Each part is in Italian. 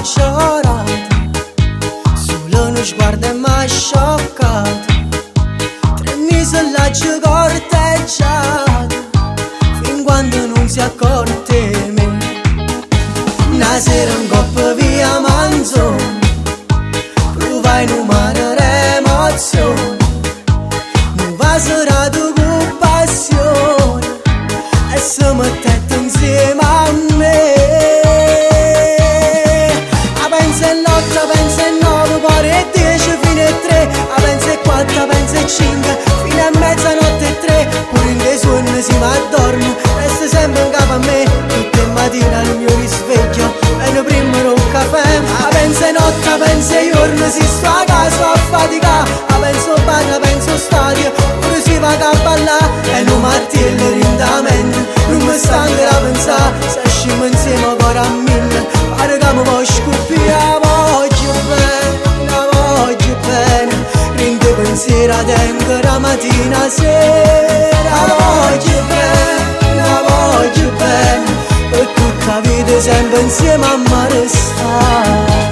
ciorato, solo uno sguardo e m'ha scioccato. 3 mesi l'ha corteggiato, fin quando non si accorge di me. Una sera un coppo via manzone, provai un'umana emozione, un vaso rato con passione, e si mettette insieme a me. A pensa e notte, a pensa e 9, poi e 10 fino a 3, a pensa e 4, a pensa e 5, fino a mezzanotte e 3, pure in dei sogni si m'addorme, resta sempre in capo a me, tutte le mattine al mio risveglio, e ne primono un caffè. A pensa e notte, a pensa e giorno, si sto a casa a faticare, a pensa o bar, a pensa o stadio, pure si va a ballare, e non martello rindamente, non mi stanca a pensare, se usciamo insieme ancora a 1000, pare che mi può scoppiare, voglio bene, rinde pensiero a tengo la mattina sera, voglio bene, per tutta la vita sempre insieme a me restare.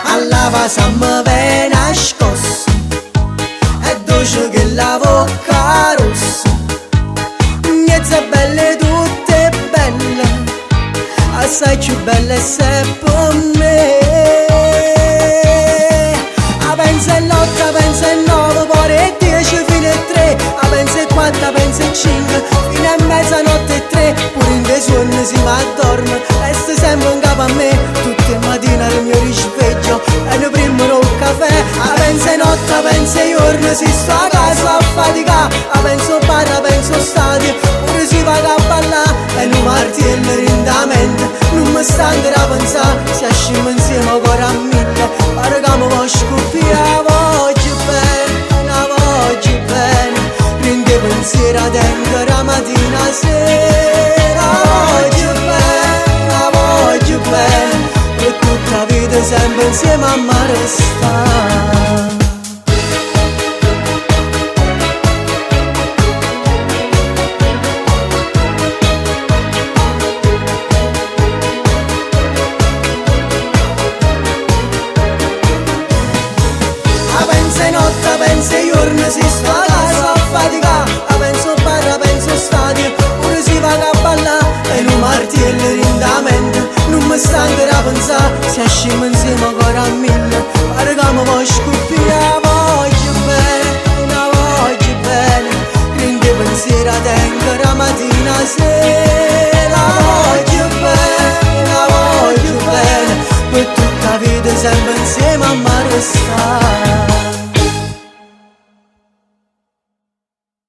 Alla casa mi viene nascosta, è dolce che la bocca rossa, niente belle tutte belle, assai più belle se per me. A pensa e l'8, a pensa e 9, poi e 10 fino a 3, a pensa e 4, a pensa e 5, fino a mezzanotte e 3, pure in dei sogni si m'addorme, resta sempre in capo a me, tutte le mattine al mio risveglio, e ne primono un caffè. A pensa e notte, a pensa e giorno, si sto a casa a faticare, a pensa o bar, a pensa o stadio, pure si va a ballare, e non martello rindamente, non mi stanca da pensare, se usciamo insieme ancora a 1000, pare che mi può scoppiare, voglio bene, rinde pensiero a tengo la mattina sera, voglio bene, per tutta la vita sempre insieme a me restare. A pensa e notte, a pensa e giorno, si sto a casa a faticare, a pensa o bar, a pensa o stadio, pure si va a ballare, e non martello rindamente, non mi stanca da pensare, se usciamo insieme ancora a 1000, pare che mi può scoppiare, voglio bene, rinde pensiero a tengo la mattina sera.